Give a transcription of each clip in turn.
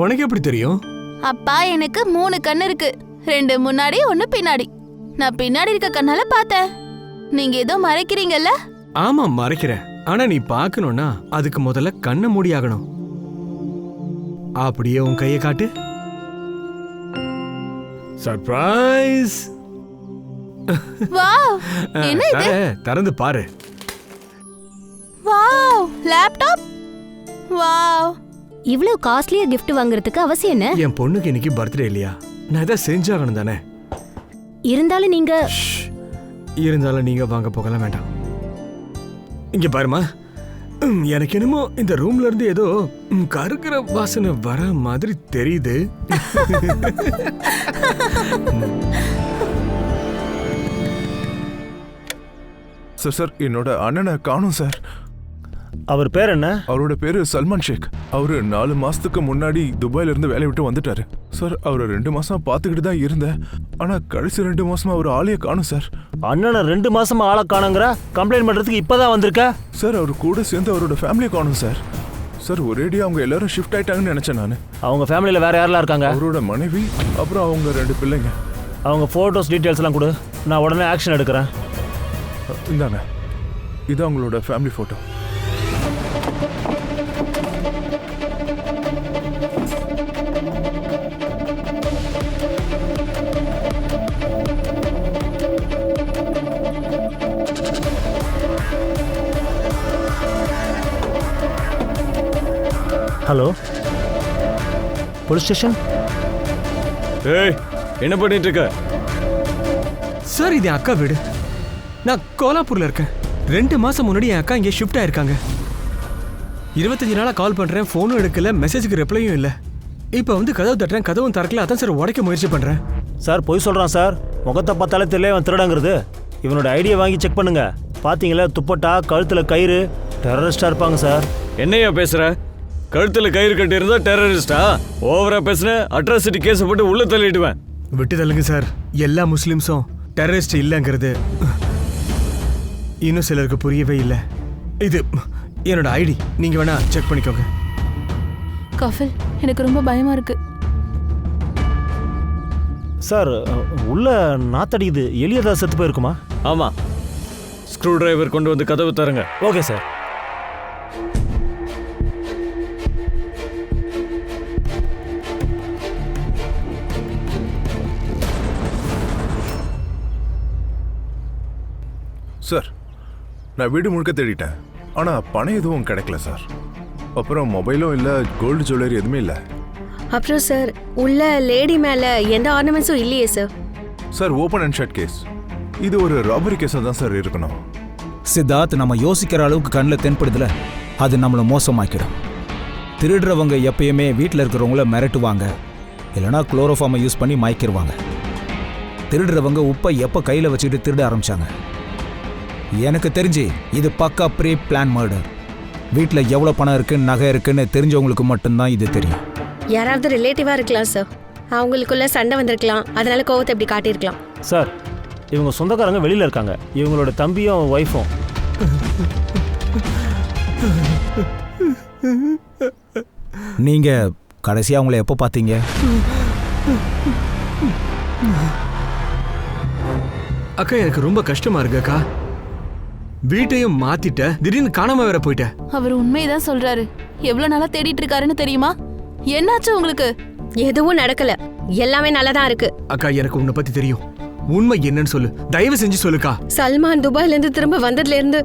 உனக்கு எப்படி தெரியும்? அப்பா எனக்கு 3 கண்ணு இருக்கு, 2 முன்னாடி 1 பின்னாடி. நான் பின்னாடி இருக்க கண்ணால பார்த்தேன். நீங்க ஏதோ மறைக்கிறீங்கல்ல? ஆமா மறைக்கிறேன். ஆனா நீ பார்க்கணும்னா அதுக்கு முதல்ல கண்ணை மூடியாகணும். அப்படியே உன் கையை காட்டு. சர்ப்ரைஸ்! வாவ், என்ன இது? திறந்து பாரு. Wow, laptop. வாவ், இவ்வளவு காஸ்ட்லியா gift வாங்குறதுக்கு அவசியம் என்ன? என் பொண்ணுக்கு இன்னைக்கு பர்த்டே இல்லையா, நான் இதை செஞ்சாகணும் தானே. இருந்தாலும் நீங்க இருந்தாலும் நீங்க வாங்க போகலாம் வேண்டாம். இங்க பாருமா, எனக்கு என்னமோ இந்த ரூம்ல இருந்து ஏதோ கருக்கிற வாசனை வர மாதிரி தெரியுது. சார் என்னோட அண்ணனை காணும் சார். அவர் பேர் என்ன? அவரோட பேரு சல்மான் ஷேக். அவரு 4 மாசத்துக்கு முன்னாடி துபாயில இருந்து வேலையை விட்டு வந்துட்டாரு சார். அவரை 2 மாசமா பாத்துக்கிட்டு தான் இருந்தேன். ஆனா கடைசி 2 மாசமா அவர் ஆளையே காணும் சார். அண்ணனை 2 மாசமா ஆளை காணுங்கிற கம்ப்ளைண்ட் பண்றதுக்கு இப்பதான் வந்திருக்க சார். அவர் கூட சேர்ந்து அவரோட ஃபேமிலியை காணும் சார். சார் ஒரேடியா அவங்க எல்லாரும் ஷிஃப்ட் ஆயிட்டாங்கன்னு நினைச்சேன் நான். அவங்க ஃபேமிலியில வேற யாரெல்லாம் இருக்காங்க? அவரோட மனைவி, அப்புறம் அவங்க 2 பிள்ளைங்க. அவங்க போட்டோஸ் டீடைல்ஸ் எல்லாம் கொடு, நான் உடனே ஆக்ஷன் எடுக்கிறேன். இந்தாங்க, இது அவங்களோட family photo. Hello, police station. ஏய், என்ன பண்ணிட்டு இருக்க? சார் இது அக்கா வீடு. நான் கோலாப்பூர்ல இருக்கேன். 2 மாசம் முன்னாடி என் அக்கா இங்கே ஷிஃப்ட் ஆயிருக்காங்க. 25 நாளா கால் பண்றேன், போனும் எடுக்கல, மெசேஜுக்கு ரிப்ளையும் இல்லை. இப்போ வந்து கதவு தட்டுறேன், கதவும் திறக்கல. அதான் சார் உடைக்க முயற்சி பண்றேன். சார் பொய் சொல்றான் சார். முகத்தை பார்த்தாலே தெரியல இவன் திருடங்கிறது. இவனோட ஐடியா வாங்கி செக் பண்ணுங்க. பாத்தீங்களா, துப்பட்டா, கழுத்துல கயிறு, டெரரிஸ்டா இருப்பாங்க சார். என்னையா பேசுற? கழுத்துல கயிறு கட்டி இருந்தா டெரரிஸ்டா? ஓவரா பேசுன, அட்ராசிட்டி கேஸ் போட்டு உள்ள தள்ளிடுவேன். விட்டு தள்ளுங்க சார். எல்லா முஸ்லிம்ஸும் டெரரிஸ்ட் இல்லைங்கிறது இன்னும் சிலருக்கு புரியவே இல்லை. இது என்னோட ஐடி, நீங்க வேணா செக் பண்ணிக்கோங்க. கஃபில், எனக்கு ரொம்ப பயமா இருக்கு. சார் உள்ள நாத்தடிக்குது, எலியதா செத்து போயிருக்குமா? ஆமா, ஸ்க்ரூ டிரைவர் கொண்டு வந்து கதவு தருங்க. Okay sir. சார் நான் வீடு முழுக்க தேடிட்டேன், ஆனா பணம் எதுவும் கிடைக்கல சார். அப்புறம் மொபைலும் இல்லை, கோல்டு ஜுவல்லரி எதுவுமே இல்லை. அப்புறம் சார் உள்ள லேடி மேல எந்த ஆர்னமெண்ட்ஸும் இல்லையே sir. Sir open and shut case. இது ஒரு ராபரி கேஸாக தான் சார் இருக்கணும். சித்தார்த், நம்ம யோசிக்கிற அளவுக்கு கண்ணில் தென்படுதுல, அது நம்மளை மோசமாக்கிடும். திருடுறவங்க எப்பயுமே வீட்டில் இருக்கிறவங்கள மிரட்டுவாங்க, இல்லைனா குளோரோஃபார்மை யூஸ் பண்ணி மயக்கிடுவாங்க. திருடுறவங்க உப்பை எப்போ கையில் வச்சுக்கிட்டு திருட ஆரம்பிச்சாங்க. எனக்கு தெரிஞ்சு இது பக்கா ப்ரீ பிளான் மர்டர். வீட்டில் எவ்வளோ பணம் இருக்குன்னு, நகை இருக்குன்னு தெரிஞ்சவங்களுக்கு மட்டும்தான் இது தெரியும். யாராவது ரிலேட்டிவா இருக்கலாம் சார். அவங்களுக்குள்ள சண்டை வந்திருக்கலாம், அதனால கோவத்தை இப்படி காட்டியிருக்கலாம். சார் இவங்க சொந்தக்காரங்க வெளியில இருக்காங்க, இவங்களோட தம்பியும் ஒய்ஃபும். நீங்க கடைசியா அவங்கள எப்போ பார்த்தீங்க? அக்கா எனக்கு ரொம்ப கஷ்டமா இருக்கு அக்கா. வீட்டையும் மாத்திட்ட, திடீர்னு காணாம வேற போயிட்ட. அவர் உண்மைதான் சொல்றாரு. எவ்வளவு நாளா தேடிட்டு இருக்காருன்னு தெரியுமா? என்னாச்சு உங்களுக்கு? எதுவும் நடக்கல, எல்லாமே நல்லதான் இருக்கு. அக்கா எனக்கு உன்னை பத்தி தெரியும். உண்மை என்னன்னு சொல்லு, தயவு செஞ்சு சொல்லுக்கா. சல்மான் துபாயில இருந்து திரும்ப வந்ததுல இருந்து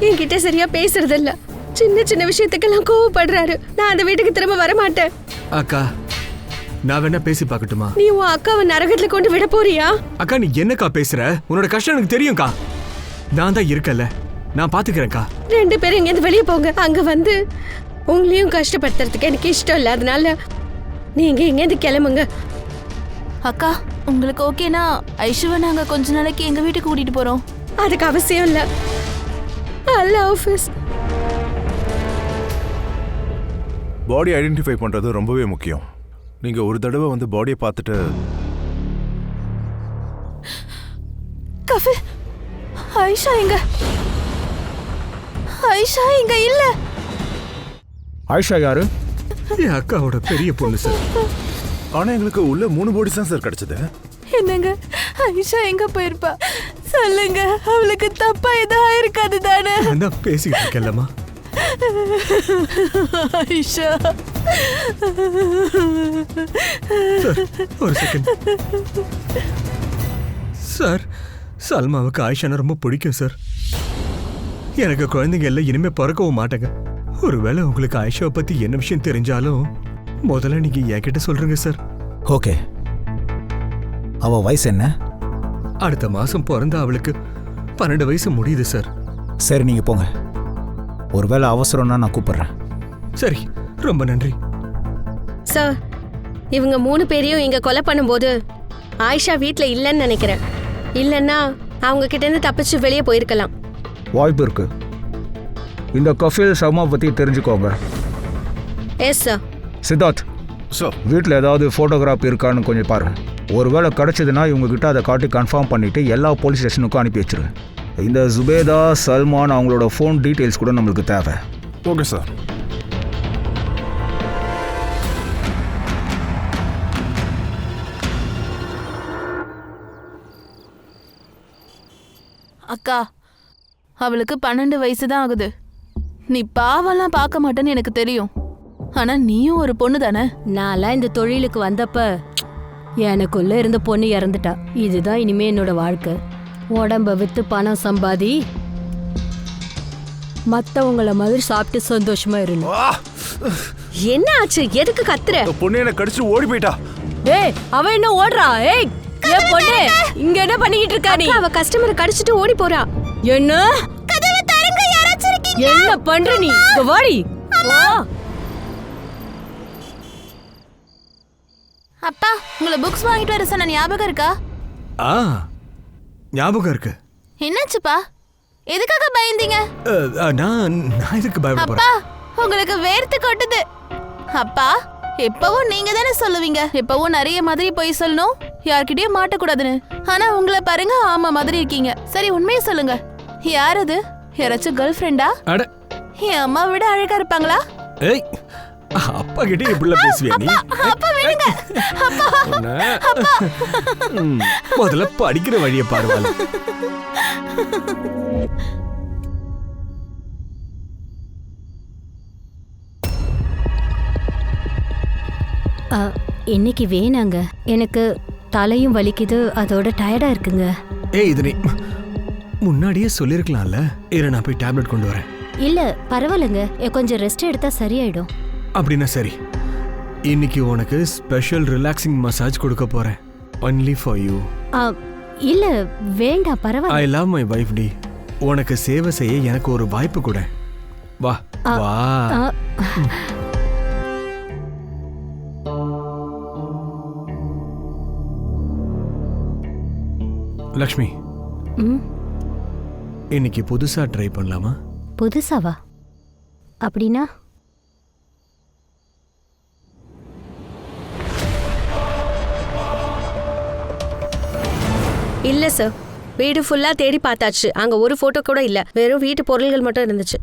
என்கிட்ட சரியா பேசுறது இல்ல. சின்ன சின்ன விஷயத்துக்கெல்லாம் கோவப்படுறாரு. நான் அந்த வீட்டுக்கு திரும்ப வர மாட்டேன். அக்கா நான் வேணா பேசி பார்க்கட்டுமா? நீ உன் அக்காவை நரகத்துல கொண்டு விட போறியா? அக்கா நீ என்னக்கா பேசுற? உன்னோட கஷ்டம் எனக்கு தெரியும்க்கா. நான் தான் இருக்கல, நான் பாத்துக்கிறேன்க்கா. 2 பேரும் இங்கேருந்து வெளியே போங்க. அங்க வந்து உங்களையும் கஷ்டப்படுத்துறதுக்கு எனக்கு இஷ்டம் இல்லை. அதனால நீங்க இங்கேருந்து கிளம்புங்க. அக்கா உங்களுக்கு ஓகேனா ஐஷுவை நாங்க கொஞ்ச நாளைக்கு எங்க வீட்டுக்கு கூட்டிட்டு போறோம். அதுக்கு அவசியம் இல்லை. அல்லாஹ் ஹாஃபிஸ். பாடி ஐடென்டிஃபை பண்றது ரொம்பவே முக்கியம். நீங்க ஒரு தடவை வந்து பாடியை பார்த்துட்டு. கஃபில், ஐஷா எங்க? ஐஷா இங்க இல்ல. ஆயிஷா யாரு? என் அக்காவோட பெரிய பொண்ணு சார். ஆனா எங்களுக்கு உள்ள 3 பாடிஸ் தான் சார் கிடைச்சது. என்னங்க ஐஷா எங்க போயிருப்பா? சொல்லுங்க, அவளுக்கு தப்பா எதுவும் ஆயிருக்காது தானே? நான் தான் பேசிக்கிட்டு இருக்கேன்லம்மா. ஐஷா சார் ஒரு செகண்ட் சார். சல்மாவுக்கு ஆயிஷானா ரொம்ப பிடிக்கும் சார். எனக்கு குழந்தைங்க எல்லாம் இனிமே பிறக்கவும் மாட்டாங்க. ஒருவேளை உங்களுக்கு ஆயிஷாவை பத்தி என்ன விஷயம் தெரிஞ்சாலும் முதல்ல நீங்க என்கிட்ட சொல்றீங்க சார். ஓகே, அவ வயசு என்ன? அடுத்த மாசம் பிறந்த அவளுக்கு 12 வயசு முடியுது சார். சரி, நீங்க போங்க. ஒருவேளை அவசரம்னா நான் கூப்பிடுறேன். சரி, ரொம்ப நன்றி சார். இவங்க 3 பேரையும் இங்க கொலை பண்ணும்போது ஆயிஷா வீட்ல இல்லைன்னு நினைக்கிறேன். இல்லைன்னா அவங்க கிட்ட இருந்து தப்பிச்சு வெளியே போயிருக்கலாம். வாய்ப்பு இருக்கு. இந்த கஃபீல் சர்மா பத்தி தெரிஞ்சுக்கோங்க. Yes sir. சித்தார்த், சார் வீட்டில் ஏதாவது ஃபோட்டோகிராஃப் இருக்கான்னு கொஞ்சம் பாருங்க. ஒருவேளை கிடைச்சதுன்னா இவங்ககிட்ட அதை காட்டி கன்ஃபார்ம் பண்ணிட்டு எல்லா போலீஸ் ஸ்டேஷனுக்கும் அனுப்பி வச்சிரு. இந்த ஜுபேதா, சல்மான் அவங்களோட ஃபோன் டீட்டெயில்ஸ் கூட நம்மளுக்கு தேவை. Okay sir. அக்கா, அவளுக்கு 12 வயசு தான் ஆகுது. நீ பாவெல்லாம் பார்க்க மாட்டேன்னு எனக்கு தெரியும். ஆனா நீயும் ஒரு பொண்ணு தானே? நான்லாம் இந்த தொழிலுக்கு வந்தப்ப எனக்குள்ள இருந்த பொண்ணு இறந்துட்டா. இதுதான் இனிமே என்னோட வாழ்க்கை. உடம்ப வித்து பணம் சம்பாதி மத்தவங்கள மாதிரி சாப்பிட்டு சந்தோஷமா இருந்தேன். என்ன ஆச்சு? எதுக்கு கத்துற? பொண்ணு என்ன கடிச்சு ஓடி போயிட்டா. ஏய், அவ என்ன ஓடுறா? ஏய், ஏன் பொண்ணு இங்க என்ன பண்ணிட்டு இருக்கா நீ? அவ கஸ்டமரை கடிச்சிட்டு ஓடி போறா. என்ன என்ன பண்ற நீ? இங்க வாடி. வா. அப்பா, உங்களை புக்ஸ் வாங்கிட்டு வர சொன்ன ஞாபகம் இருக்கா? ஆ, ஞாபகம் இருக்கு. என்னாச்சுப்பா? எதுக்காக பயந்தீங்க? நான் இதுக்கு பயப்பட அப்பா, போறேன். உங்களுக்கு வேர்த்து கொட்டுது. அப்பா, எப்பவும் நீங்க தானே சொல்லுவீங்க, எப்பவும் நிறைய மாதிரி போய் சொல்லணும், யார்கிட்டயும் மாட்டக்கூடாதுன்னு. ஆனா உங்களை பாருங்க, ஆமா மாதிரி இருக்கீங்க. சரி, உண்மையை சொல்லுங்க, யார் அது? யாராச்சும் கேர்ள் ஃப்ரெண்டா? அட, என் அம்மா விட அழகா இருப்பாங்களா? ஏய், அப்பா கிட்ட இப்படிலாம் பேசுவியா நீ? அப்பா விடுங்க. அப்பா, முதல்ல படிக்கிற வழியை பாருவாள். இன்னைக்கு வேணாங்க, எனக்கு தலையும் வலிக்குது, அதோட டயர்டா இருக்குங்க. ஏய், இது நீ முன்னாடியே சொல்லிருக்கலாம்ல. இரு, நான் போய் டேப்லெட் கொண்டு வரேன். இல்ல பரவாயில்லைங்க, கொஞ்சம் ரெஸ்ட் எடுத்தா சரியாயிடும். அப்படின்னா சரி. இன்னைக்கு உனக்கு ஸ்பெஷல் ரிலாக்ஸிங் மசாஜ் கொடுக்க போறேன். Only for you. இல்ல வேண்டாம், பரவாயில்ல. ஐ லவ் மை வைஃப் டி. உனக்கு சேவை செய்ய எனக்கு ஒரு வாய்ப்பு கொடு. வா வா. லக்ஷ்மி, இன்னைக்கு புதுசா ட்ரை பண்ணலாமா? புதுசாவா? அப்படின்னா? இல்ல சார், வீடு ஃபுல்லா தேடி பார்த்தாச்சு. அங்க ஒரு போட்டோ கூட இல்ல, வெறும் வீட்டு பொருள்கள் மட்டும் இருந்துச்சு.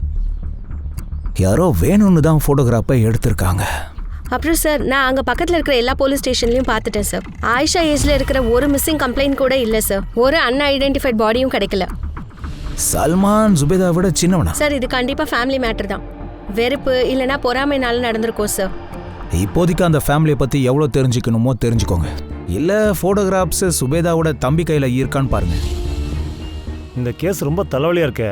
யாரோ வேணும்னு தான் ஃபோட்டோகிராஃபை எடுத்திருக்காங்க. அப்புறம் சார், நான் அங்க பக்கத்துல இருக்கிற எல்லா போலீஸ் ஸ்டேஷன்லயும் பார்த்துட்டேன் சார். ஆயிஷா ஏஜ்ல இருக்கிற ஒரு மிஸ்ஸிங் கம்ப்ளைண்ட் கூட இல்ல சார். ஒரு அன்ஐடென்டிஃபைட் பாடியும் கிடைக்கல. சல்மான் ஜுபேதா விட சின்னவனா? சார், இது கண்டிப்பா ஃபேமிலி மேட்டர் தான். வெறுப்பு இல்லனா பொறாமைனால நடந்திருக்கோம் சார். இப்போதைக்கு அந்த ஃபேமிலியை பத்தி எவ்வளவு தெரிஞ்சுக்கணுமோ தெரிஞ்சுக்கோங்க. இல்ல போட்டோகிராஃப்ஸ் சுபேதாவோட தம்பி கையில இருக்கான்னு பாருங்க. இந்த கேஸ் ரொம்ப தலைவலியா இருக்கே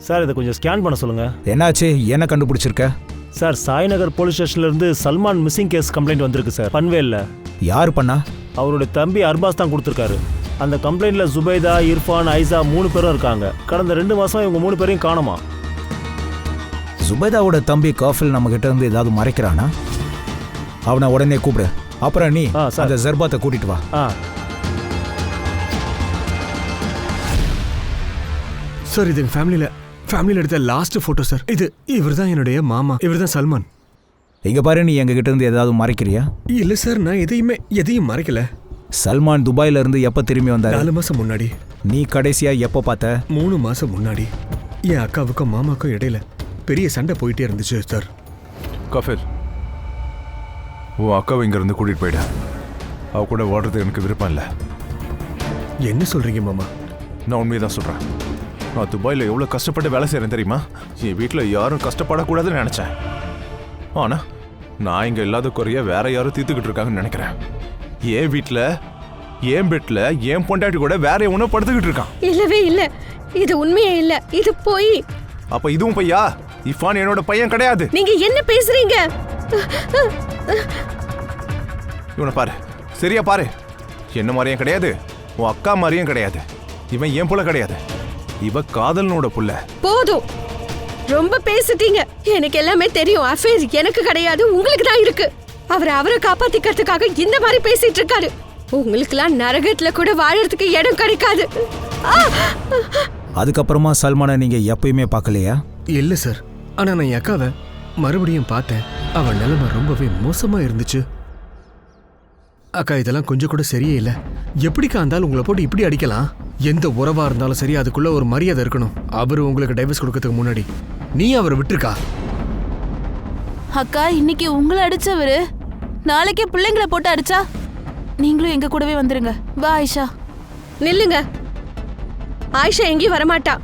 சார், இதை கொஞ்சம் ஸ்கேன் பண்ண சொல்லுங்க. என்னாச்சு? என்ன கண்டுபிடிச்சிருக்க? சார், சாய்நகர் போலீஸ் ஸ்டேஷன்ல இருந்து சல்மான் மிஸ்ஸிங் கேஸ் கம்ப்ளைண்ட் வந்திருக்கு சார். பன்வேல்ல. யார் பண்ணா? அவருடைய தம்பி அர்பாஸ் தான் கொடுத்துருக்காரு. அந்த கம்ப்ளைண்ட்ல ஜுபைதா, இர்ஃபான், ஐசா 3 பேரும் இருக்காங்க. கடந்த 2 மாசம் இவங்க 3 பேரையும் காணோமா. ஜுபைதாவோட தம்பி காஃபில் நம்ம கிட்ட இருந்து ஏதாவது மறைக்கிறானா? அவனை உடனே கூப்பிடு. அப்புறம் நீ அந்த ஜர்பாத்தை கூட்டிட்டு வா. சார், இது ஃபேமிலியில எடுத்த லாஸ்ட் போட்டோ சார். இவர் தான் என்னுடைய மாமா. இவர் தான் சல்மான். இங்க பாரு, நீ எங்க கிட்ட இருந்து ஏதாவது மறைக்கிறியா? இல்ல சார், நான் எதையும் மறைக்கல. சல்மான் துபாயில இருந்து எப்ப திரும்பி வந்தாரு? 4 மாசம் முன்னாடி. நீ கடைசியா எப்ப பார்த்த? 3 மாசம் முன்னாடி. என் அக்காவுக்கும் மாமாக்கும் இடையில பெரிய சண்டை போயிட்டே இருந்துச்சு சார். கஃபில், உன் அக்காவை இங்கேருந்து கூட்டிகிட்டு போயிடு. அவ கூட ஓடுறதுக்கு எனக்கு விருப்பம் இல்லை. என்ன சொல்றீங்க மாமா? நான் உண்மையை தான் சொல்கிறேன். நான் துபாயில் எவ்வளோ கஷ்டப்பட்டு வேலை செய்கிறேன் தெரியுமா? என் வீட்டில் யாரும் கஷ்டப்படக்கூடாதுன்னு நினச்சேன். ஆனால் நான் இங்கே இல்லாத குறைய வேற யாரும் தீர்த்துக்கிட்டு இருக்காங்கன்னு நினைக்கிறேன். என் வீட்டில், என் பெட்டில், என் பொண்டாட்டி கூட வேற எவனோ படுத்துக்கிட்டு இருக்கான். இல்லவே இல்லை, இது உண்மையே இல்லை, இது போய். அப்போ இதுவும் பையா? இஃபான் என்னோட பையன் கிடையாது. நீங்க என்ன பேசுறீங்க? இவனை பாரு, சரியா பாரு. என்ன மாதிரியும் கிடையாது, உன் அக்கா மாதிரியும் கிடையாது. இவன் என் புள்ள கிடையாது, இவ காதலனோட புள்ள. போதும், ரொம்ப பேசிட்டீங்க. எனக்கு எல்லாமே தெரியும். அஃபேர் எனக்கு கிடையாது, உங்களுக்கு தான் இருக்கு. அவரை காப்பாத்திக்கிறதுக்காக இந்த மாதிரி பேசிட்டு இருக்காரு. உங்களுக்குலாம் நரகத்துல கூட வாழறதுக்கு இடம் கிடைக்காது. அதுக்கப்புறமா சல்மானை நீங்க எப்பயுமே பார்க்கலையா? இல்ல சார், ஆனா நான் என் அக்காவை மறுபடியும் பார்த்தேன். அவன் நிலைமை ரொம்பவே மோசமா இருந்துச்சு. அக்கா, இதெல்லாம் கொஞ்சம் கூட சரியே இல்லை. எப்படிக்கா இருந்தாலும் உங்களை போட்டு இப்படி அடிக்கலாம்? எந்த உறவா இருந்தாலும் சரி, அதுக்குள்ள ஒரு மரியாதை இருக்கணும். அவரு உங்களுக்கு டைவர்ஸ் கொடுக்கறதுக்கு முன்னாடி நீ அவரை விட்டுருக்கா? அக்கா, இன்னைக்கு உங்களை அடிச்சவரு நாளைக்கே பிள்ளைங்களை போட்டு அடிச்சா நீங்களும் எங்க கூடவே வந்துருங்க. வா ஆயிஷா. நில்லுங்க. ஆயிஷா எங்கேயும் வரமாட்டா.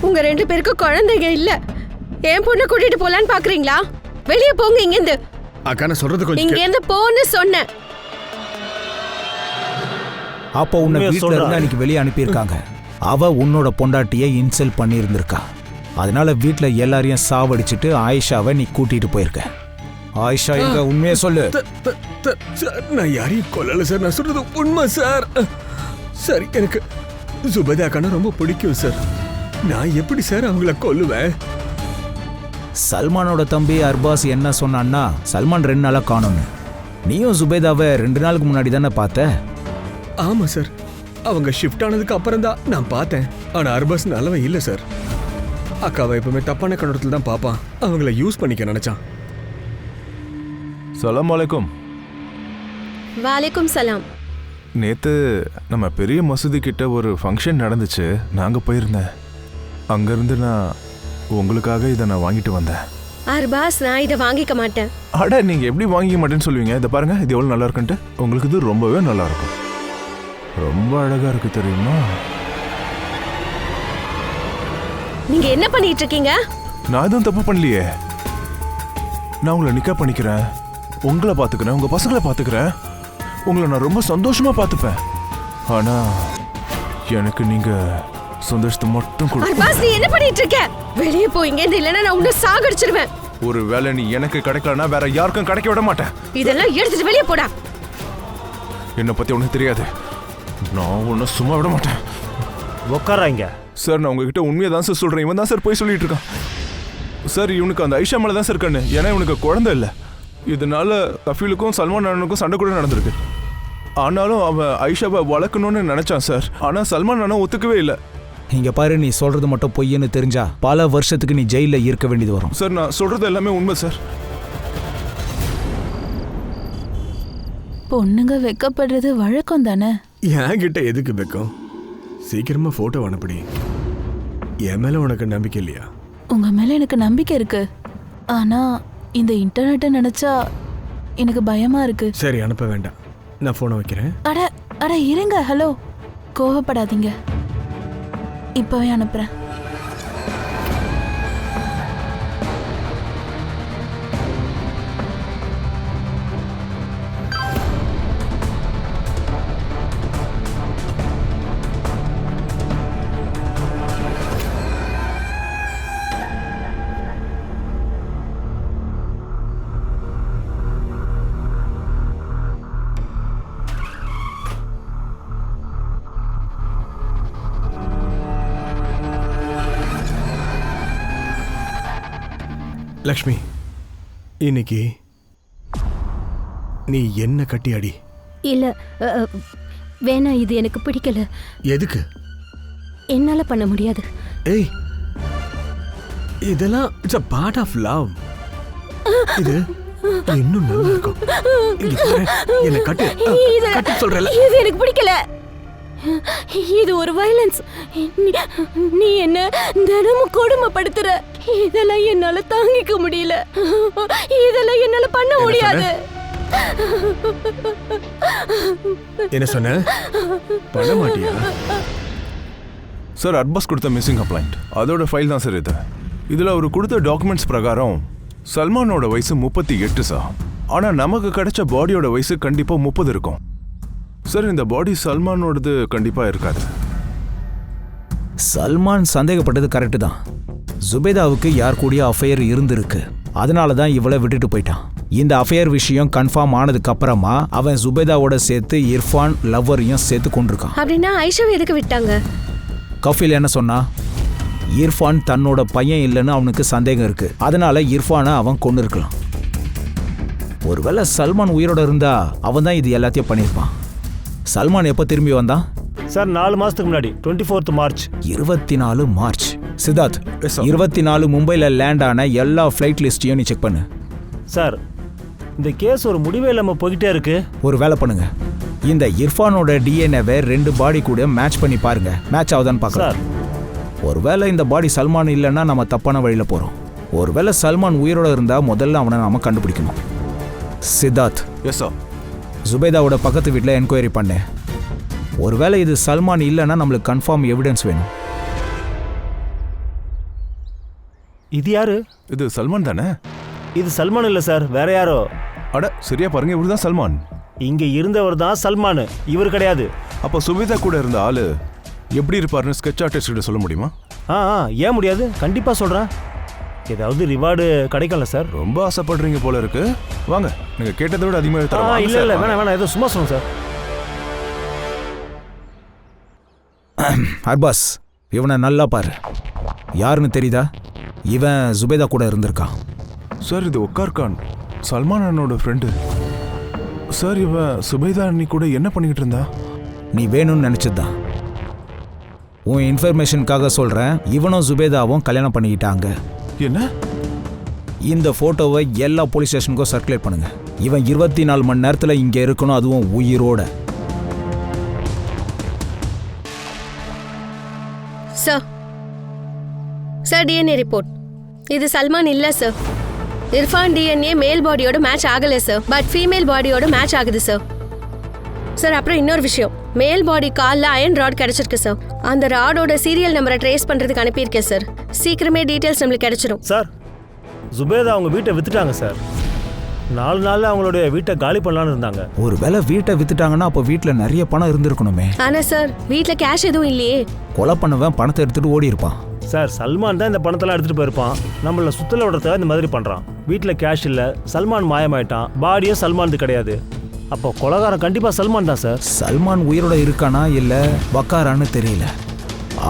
உங்க 2 பேருக்கும் குழந்தைங்க இல்ல. என் பொண்ணை கூட்டிட்டு போலான்னு பாக்குறீங்களா? வெளியே போங்க இங்கிருந்து. அக்கா, நான் சொல்றது கொஞ்சம் இங்க இருந்து போன்னு சொன்னேன். அப்போ உன்னை உண்மையை வீட்டில் சொல்றா. இருந்து அன்னைக்கு வெளியே அனுப்பியிருக்காங்க. அவ உன்னோட பொண்டாட்டியை இன்சல்ட் பண்ணியிருந்திருக்கா. அதனால வீட்டில் எல்லாரையும் சாவடிச்சுட்டு ஆயிஷாவை நீ கூட்டிட்டு போயிருக்க. ஆயிஷா எங்க? உண்மையை சொல்லு. சார், நான் யாரையும் கொல்லல சார். நான் சொல்றது உண்மை சார். சரி, எனக்கு சுபேதா அக்கானா ரொம்ப பிடிக்கும் சார். நான் எப்படி சார் அவங்கள கொல்லுவேன்? சல்மானோட தம்பி அர்பாஸ் என்ன சொன்னான்னா, சல்மான் 2 நாளா காணோன்னு. நீயும் சுபேதாவை 2 நாளுக்கு முன்னாடி தானே பார்த்த? ஆமா சார், அவங்க ஷிஃப்ட் ஆனதுக்கு அப்புறம் தான் நான் பார்த்தேன். ஆனா அர்பாஸ் நல்லவன் இல்ல சார். அக்காவை எப்பவுமே தப்பான கண்ணோட்டத்தில் தான் பார்ப்பான். அவங்கள யூஸ் பண்ணிக்க நினைச்சான். சலாம் அலைக்கும். வாலேக்கும் சலாம். நேற்று நம்ம பெரிய மசூதி கிட்ட ஒரு ஃபங்க்ஷன் நடந்துச்சு, நாங்கள் போயிருந்தேன். அங்கேருந்து நான் உங்களுக்காக இதை நான் வாங்கிட்டு வந்தேன். அர்பாஸ், நான் இதை வாங்கிக்க மாட்டேன். அட, நீங்கள் எப்படி வாங்கிக்க மாட்டேன்னு சொல்லுவீங்க? இதை பாருங்க, இது எவ்வளோ நல்லா இருக்குன்ட்டு. உங்களுக்கு இது ரொம்பவே நல்லா இருக்கும். ரொம்ப அழகாக இருக்கு தெரியுமா? நீங்க என்ன பண்ணிட்டு இருக்கீங்க? நான் எதுவும் தப்பு பண்ணலையே. நான் உங்களை நிக்கா பண்ணிக்கிறேன், உங்களை பார்த்துக்கிறேன், உங்கள் பசங்களை பார்த்துக்கிறேன். உங்களை நான் ரொம்ப சந்தோஷமா பார்த்துப்பேன். ஆனா எனக்கு நீங்க சந்தோஷத்தை மட்டும் கொடுங்க. அர்பாஸ், நீ என்ன பண்ணிட்டு இருக்க? வெளியே போயிங்க, இல்லைன்னா நான் உன்னை சாகடிச்சிருவேன். ஒரு வேளை நீ எனக்கு கிடைக்கலனா வேற யாருக்கும் கிடைக்க விட மாட்டேன். இதெல்லாம் எடுத்துட்டு வெளியே போடா. என்னை பத்தி உனக்கு தெரியாது, நான் உன்னை சும்மா விட மாட்டேன். உட்காராங்க. சார், நான் உங்ககிட்ட உண்மையை தான் சார் சொல்றேன். இவன் தான் சார் போய் சொல்லிட்டு இருக்கான். சார், இவனுக்கு அந்த ஐஷா மேலே தான் சார் கண்ணு. ஏன்னா இவனுக்கு குழந்தை இல்லை. இதனால கஃபீலுக்கும் சல்மான் அண்ணனுக்கும் சண்டை கூட நடந்திருக்கு. ஆனாலும் அவன் ஐஷாவை வளர்க்கணும்னு நினைச்சான் சார். ஆனா சல்மான் அண்ணன் ஒத்துக்கவே இல்லை. இங்க பாரு, நீ சொல்றது மட்டும் பொய்ன்னு தெரிஞ்சா பல வருஷத்துக்கு நீ ஜெயில இருக்க வேண்டியது வரும். சார், நான் சொல்றது எல்லாமே உண்மை சார். பொண்ணுங்க வெக்கப்படுறது வழக்கம் தானே. என்கிட்ட எதுக்கு வெக்கம்? சீக்கிரமா போட்டோ அனுப்படி. என் மேல உனக்கு நம்பிக்கை இல்லையா? உங்க மேல எனக்கு நம்பிக்கை இருக்கு. ஆனா இந்த இன்டர்நெட்டை நினைச்சா எனக்கு பயமா இருக்கு. சரி, அனுப்ப வேண்டாம். நான் போனை வைக்கிறேன். அட அட இருங்க. ஹலோ, கோவப்படாதீங்க. இப்பவே அனுப்புறேன். லக்ஷ்மி, இன்னைக்கு நீ என்ன கட்டி அடி. இல்ல வேணாம், இது எனக்கு பிடிக்கல. எதுக்கு? என்னால பண்ண முடியாது. ஏய், இதெல்லாம் it's a part of love. இது இன்னும் நல்லா இருக்கும். இங்க பாரு, என்ன கட்டு இது கட்டு சொல்றல. இது எனக்கு பிடிக்கல. இது ஒரு வயலன்ஸ். நீ என்ன தினமும் கொடுமைப்படுத்துற. இதெல்லாம் என்னால தாங்கிக்க முடியல. இதெல்லாம் என்னால பண்ண முடியாது. என்ன சொன்ன? பண்ண மாட்டியா? சார் அர்பாஸ் கொடுத்த மிஸ்ஸிங் கம்ப்ளைண்ட் அதோட ஃபைல் தான் சார் இது. இதில் அவர் கொடுத்த டாக்குமெண்ட்ஸ் பிரகாரம் சல்மானோட வயசு 38 சார். ஆனால் நமக்கு கிடைச்ச பாடியோட வயசு கண்டிப்பாக 30 இருக்கும். சார் இந்த பாடி சல்மானோடது கண்டிப்பாக இருக்காது. சல்மான் சந்தேகப்பட்டது கரெக்டு தான். ஜுபேதாவுக்கு யார் கூடிய அஃபையர் இருந்திருக்கு. அதனால தான் இவளை விட்டுட்டு போயிட்டான். இந்த அஃபையர் விஷயம் கன்ஃபார்ம் ஆனதுக்கு அப்புறமா அவன் ஜுபேதாவோட சேர்த்து இர்ஃபான் லவ்வரையும் சேர்த்து கொண்டிருக்கான். அப்படின்னா ஐஷாவை எதுக்கு விட்டாங்க? கஃபில் என்ன சொன்னா? இர்ஃபான் தன்னோட பையன் இல்லைன்னு அவனுக்கு சந்தேகம் இருக்கு. அதனால இர்ஃபானை அவன் கொண்டு இருக்கலாம். ஒருவேளை சல்மான் உயிரோட இருந்தா அவன் தான் இது எல்லாத்தையும் பண்ணியிருப்பான். சல்மான் எப்போ திரும்பி வந்தான்? சார் 4 மாசத்துக்கு முன்னாடி 24 மார்ச். 24 மார்ச். சித்தார்த், 24 மும்பையில் லேண்ட் ஆன எல்லா ஃப்ளைட் லிஸ்ட்டையும் நீ செக் பண்ணு. சார் இந்த கேஸ் ஒரு முடிவே இல்லாமல் போய்கிட்டே இருக்கு. ஒரு வேலை பண்ணுங்க, இந்த இர்ஃபானோட டிஎன்ஏவை 2 பாடி கூட மேட்ச் பண்ணி பாருங்க. மேட்ச் ஆகுதான்னு பார்க்கலாம். சார் ஒருவேளை இந்த பாடி சல்மான் இல்லைன்னா நம்ம தப்பான வழியில் போகிறோம். ஒருவேளை சல்மான் உயிரோட இருந்தால் முதல்ல அவனை நாம கண்டுபிடிக்கணும். Siddharth, yes sir. ஜுபேதாவோட பக்கத்து வீட்டில் என்கொயரி பண்ணேன். ஒருவேளை இது சல்மான் இல்லைன்னா நம்மளுக்கு கன்ஃபார்ம் எவிடன்ஸ் வேணும். இது யாரு? இது சல்மான் தானே? இது சல்மான் இல்லை சார், வேற யாரோ. அட சரியா பாருங்க, இவர் தான் சல்மான். இங்க இருந்தவர் தான் சல்மான், இவர் கிடையாது. அப்போ சுபேதா கூட இருந்த ஆளு எப்படி இருப்பாருன்னு ஸ்கெட்ச் ஆர்டிஸ்ட் கிட்ட சொல்ல முடியுமா? ஏன் முடியாது? கண்டிப்பா சொல்றேன். ஏதாவது ரிவார்டு கிடைக்கல சார்? ரொம்ப ஆசைப்படுறீங்க போல இருக்கு. வாங்க, நீங்க கேட்டதை விட அதிகமாக தரேன். இல்ல இல்ல வேணாம் வேணாம், ஏதோ சும்மா சொல்லுங்க சார். அர்பாஸ், இவனை நல்லா பாரு. யாருன்னு தெரியுதா? இவன் ஜுபேதா கூட இருந்திருக்கான். சார் இது ஒக்கார் கான், சல்மான் அண்ணனோட ஃப்ரெண்டு. சார் இவன் சுபேதா அண்ணி கூட என்ன பண்ணிக்கிட்டு இருந்தா? நீ வேணும்னு நினைச்சதுதான். உன் இன்ஃபர்மேஷனுக்காக சொல்றேன், இவனும் ஜுபேதாவும் கல்யாணம் பண்ணிக்கிட்டாங்க. என்ன? இந்த போட்டோவை எல்லா போலீஸ் ஸ்டேஷனுக்கும் சர்க்குலேட் பண்ணுங்க. இவன் 24 மணி நேரத்தில் இங்கே இருக்கணும், அதுவும் உயிரோட. Sir DNA report. இது சல்மான் இல்ல சார். இர்ஃபான் டிஎன்ஏ மேல் பாடியோட மேட்ச் ஆகல சார், பட் ஃபீமேல் பாடியோட மேட்ச் ஆகுது சார். சார் அப்புறம் இன்னொரு விஷயம், மேல் பாடி காலில் அயன் ராட் கிடைச்சிருக்கு சார். அந்த ராடோட சீரியல் நம்பரை ட்ரேஸ் பண்றதுக்கு அனுப்பியிருக்கேன் சார். சீக்கிரமே டீட்டெயில்ஸ் நம்மளுக்கு கிடைச்சிடும் சார். ஜுபேதா அவங்க வீட்டை வித்துட்டாங்க சார். 4 நாள்ல அவங்களுடைய வீட்டை காலி பண்ணலான்னு இருந்தாங்க. ஒருவேளை வீட்டை வித்துட்டாங்கன்னா அப்போ வீட்டில் நிறைய பணம் இருந்திருக்கணுமே. ஆனா சார் வீட்டில் கேஷ் எதுவும் இல்லையே. கொலை பண்ணவன் பணத்தை எடுத்துட்டு ஓடி இருப்பான். சார் சல்மான் தான் இந்த பணத்தெல்லாம் எடுத்துட்டு போயிருப்பான். நம்மள சுத்தல விடறத இந்த மாதிரி பண்றான். வீட்டில் கேஷ் இல்லை, சல்மான் மாயமாயிட்டான், பாடியும் சல்மானது கிடையாது. அப்போ கொலைகாரன் கண்டிப்பா சல்மான் தான் சார். சல்மான் உயிரோட இருக்கானா இல்ல வக்காரான்னு தெரியல.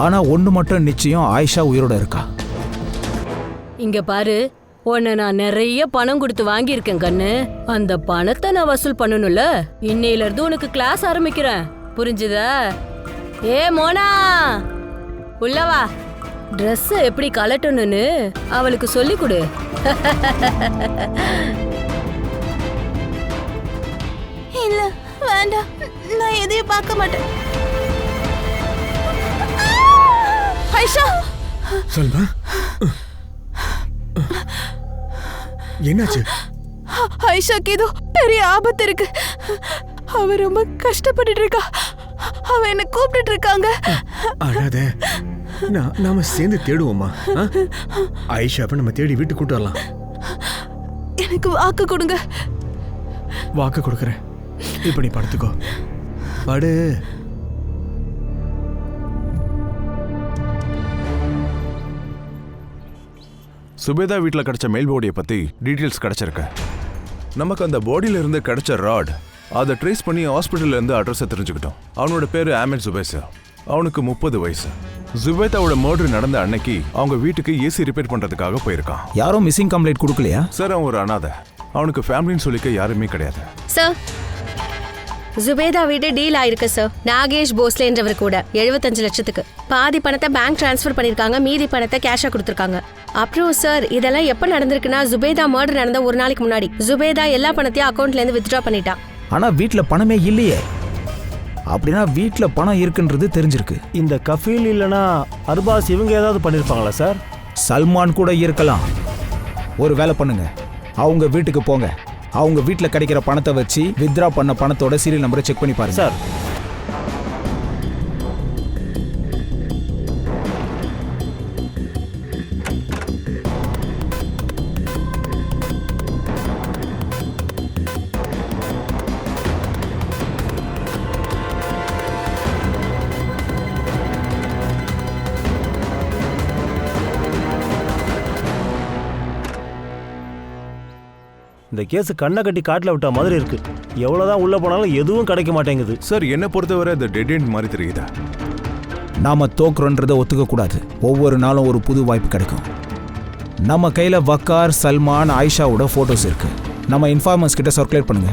ஆனா ஒண்ணு மட்டும் நிச்சயம், ஆயிஷா உயிரோட இருக்கா. இங்க பாரு, உன்னை நான் நிறைய பணம் கொடுத்து வாங்கியிருக்கேன் கண்ணு. அந்த பணத்தை நான் வசூல் பண்ணணும்ல. இன்னையில இருந்து உனக்கு கிளாஸ் ஆரம்பிக்கிறேன், புரிஞ்சுதா? ஏ மோனா, உள்ளவா. ட்ரெஸ் எப்படி கலட்டணும்னு அவளுக்கு சொல்லி கொடு. இல்ல வேண்டாம், நான் எதையும் பார்க்க மாட்டேன். ஐஷா! சல்மா, என்னாச்சு? ஐஷாக்கு ஏதோ பெரிய ஆபத்து இருக்கு. அவ ரொம்ப கஷ்டப்பட்டுட்டு இருக்கா. அவ என்ன கூப்பிட்டு இருக்காங்க. அழாத, நாம சேர்ந்து தேடுவோமா? ஆயிஷாவை நம்ம தேடி வீட்டுக்கு கூட்டு வரலாம். எனக்கு வாக்கு கொடுங்க. வாக்கு கொடுக்குறேன். இப்ப நீ படுத்துக்கோ, படு. சுபேதா வீட்டில் கிடைச்ச மேல் பாடியை பற்றி டீட்டெயில்ஸ் கிடைச்சிருக்கு. நமக்கு அந்த பாடியில இருந்து கிடைச்ச ராட் அதை ட்ரேஸ் பண்ணி ஹாஸ்பிட்டல்ல இருந்து அட்ரஸை தெரிஞ்சுக்கிட்டோம். அவனோட பேரு ஆமெட் ஜுபேசா. அவனுக்கு 30 வயசு. ஜுபேதாவோட மர்டர் நடந்த அன்னைக்கு அவங்க வீட்டுக்கு ஏசி ரிப்பேர் பண்றதுக்காக போயிருக்கான். யாரும் மிஸ்ஸிங் கம்ப்ளைண்ட் கொடுக்கலையா? சார் அவன் ஒரு அனாதை. அவனுக்கு ஃபேமிலின்னு சொல்லிக்க யாருமே கிடையாது. சார் ஜுபேதா வீடு டீல் ஆயிருக்கு சார். நாகேஷ் போஸ்லேன்றவர் கூட 75 லட்சத்துக்கு பாதி பணத்தை பேங்க் டிரான்ஸ்ஃபர் பண்ணிருக்காங்க, மீதி பணத்தை கேஷா கொடுத்துருக்காங்க. அப்புறம் சார் இதெல்லாம் எப்ப நடந்திருக்குன்னா, ஜுபேதா மர்டர் நடந்த ஒரு நாளைக்கு முன்னாடி ஜுபேதா எல்லா பணத்தையும் அக்கௌண்ட்ல இருந்து வித்ட்ரா பண்ணிட்டா. ஆனா வீட்டுல பணமே இல்லையே. அப்படின்னா வீட்டில் பணம் இருக்குன்றது தெரிஞ்சிருக்கு. இந்த கஃபீல் இல்லைன்னா அர்பாஸ் இவங்க ஏதாவது பண்ணியிருப்பாங்களா சார்? சல்மான் கூட இருக்கலாம். ஒரு வேலை பண்ணுங்க, அவங்க வீட்டுக்கு போங்க. அவங்க வீட்டில் கிடைக்கிற பணத்தை வச்சு வித்ரா பண்ண பணத்தோட சீரியல் நம்பரை செக் பண்ணி பாருங்க சார். இந்த கேஸ் கண்ணை கட்டி காட்டில் விட்ட மாதிரி இருக்கு. எவ்வளோதான் உள்ள போனாலும் எதுவும் கிடைக்க மாட்டேங்குது. சார் என்னை பொறுத்தவரை அது டெட் எண்ட் மாதிரி தெரியுதா? நாம தோக்குறோன்றதை ஒத்துக்க கூடாது. ஒவ்வொரு நாளும் ஒரு புது வாய்ப்பு கிடைக்கும். நம்ம கையில் வக்கார், சல்மான், ஆயிஷாவோட ஃபோட்டோஸ் இருக்கு. நம்ம இன்ஃபார்மர்ஸ் கிட்ட சர்க்குலேட் பண்ணுங்க.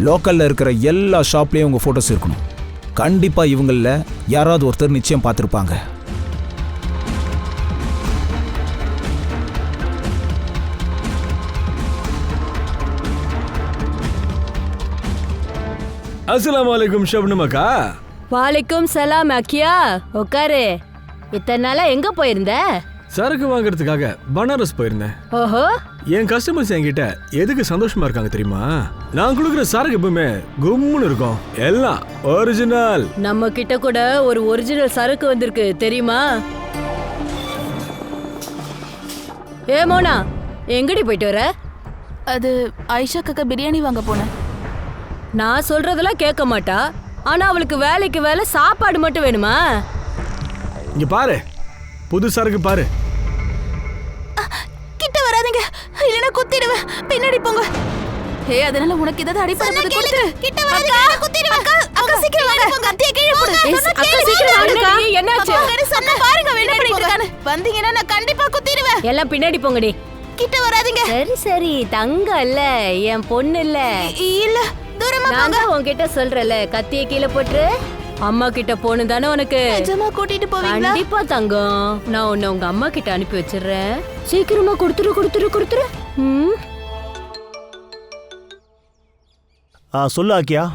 லோக்கலில் இருக்கிற எல்லா ஷாப்லேயும் உங்கள் ஃபோட்டோஸ் இருக்கணும். கண்டிப்பாக இவங்களில் யாராவது ஒருத்தர் நிச்சயம் பார்த்துருப்பாங்க. அஸ்ஸலாமு அலைக்கும் ஷப்னம் அக்கா. வாலைக்கும் சலாம் அக்கியா. உட்காரு. இத்தனை நாளா எங்க போயிருந்த? சரக்கு வாங்குறதுக்காக பனாரஸ் போயிருந்தேன். ஓஹோ. என் கஸ்டமர்ஸ் என்கிட்ட எதுக்கு சந்தோஷமா இருக்காங்க தெரியுமா? நான் கொடுக்குற சரக்கு எப்பவுமே கும்முன்னு இருக்கும். எல்லாம் ஒரிஜினல். நம்ம கிட்ட கூட ஒரு ஒரிஜினல் சரக்கு வந்திருக்கு தெரியுமா? ஏ மோனா, எங்கடி போயிட்டு வர? அது ஆயிஷாக்காக பிரியாணி வாங்க போனேன். நான் சொல்றதெல்லாம் கேட்க மாட்டா. ஆனா அவளுக்கு வேலைக்கு வேலை சாப்பாடு மட்டும் வேணுமா? இங்க பாரு, புது சரக்கு பாரு. கிட்ட வராதீங்க, இல்லனா குத்திடுவேன். பின்னாடி போங்க. அதனால உனக்கு ஏதாவது அடிபடுறது கொடுத்துரு. கிட்ட வராதீங்க, குத்திடுவேன். அக்கா சீக்கிரம் வாங்க. கத்தியை கீழே போடு. அக்கா சீக்கிரம் வாங்கக்கா. என்னாச்சு? சொன்ன பாருங்க என்ன பண்ணிட்டு இருக்கானே. வந்தீங்கன்னா நான் கண்டிப்பா குத்திடுவேன். எல்லாம் பின்னாடி போங்கடி. கிட்ட வராதீங்க. சரி சரி, தங்கம் இல்ல, என் பொண்ணு இல்ல. இல்ல, தூரமா போங்க. நான் தான் உன்கிட்ட சொல்றல, கத்தியை கீழே போட்டு. அம்மா கிட்ட போணும் தானே உனக்கு? நிஜமா கூட்டிட்டு போவீங்களா? கண்டிப்பா தங்கம். நான் உன்னை உங்க அம்மா கிட்ட அனுப்பி வச்சிடுறேன். சீக்கிரமா கொடுத்துரு. சொல்லு ஆக்கியா.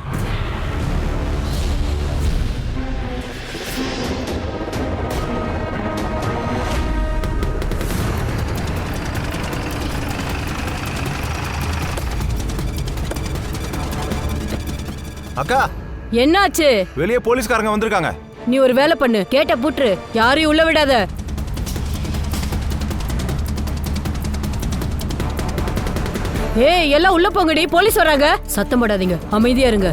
அக்கா, என்னாச்சு? வெளியே போலீஸ்காரங்க வந்திருக்காங்க. நீ ஒரு வேலை பண்ணு, கேட்ட பூட்டு, யாரையும் உள்ள விடாத. ஏய், எல்லாம் உள்ள போங்கடி, போலீஸ் வராங்க. சத்தம் போடாதீங்க, அமைதியா இருங்க.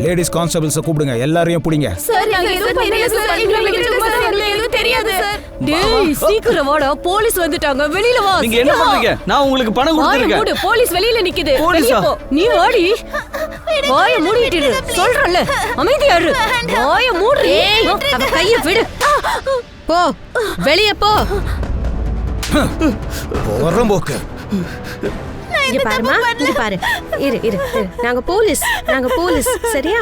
லேடிஸ் கான்ஸ்டபிள்ஸை கூப்பிடுங்க, எல்லாரையும் பிடிங்க. சீக்கிரம் வாடா, போலீஸ் வந்துட்டாங்க, வெளியில வா. நீங்க என்ன பண்றீங்க? நான் உங்களுக்கு பணம் கொடுத்திருக்கேன். போலீஸ் வெளியில நிக்குது. போலீஸா? நீ வாடி. வாய மூடிட்டு சொல்றல, அமைதியா இரு. வாய மூடு. அவ கைய விடு. போ, வெளிய போ. போறோம் போக்கு. இங்க பாருமா, இங்க பாரு. இரு. நாங்க போலீஸ், சரியா?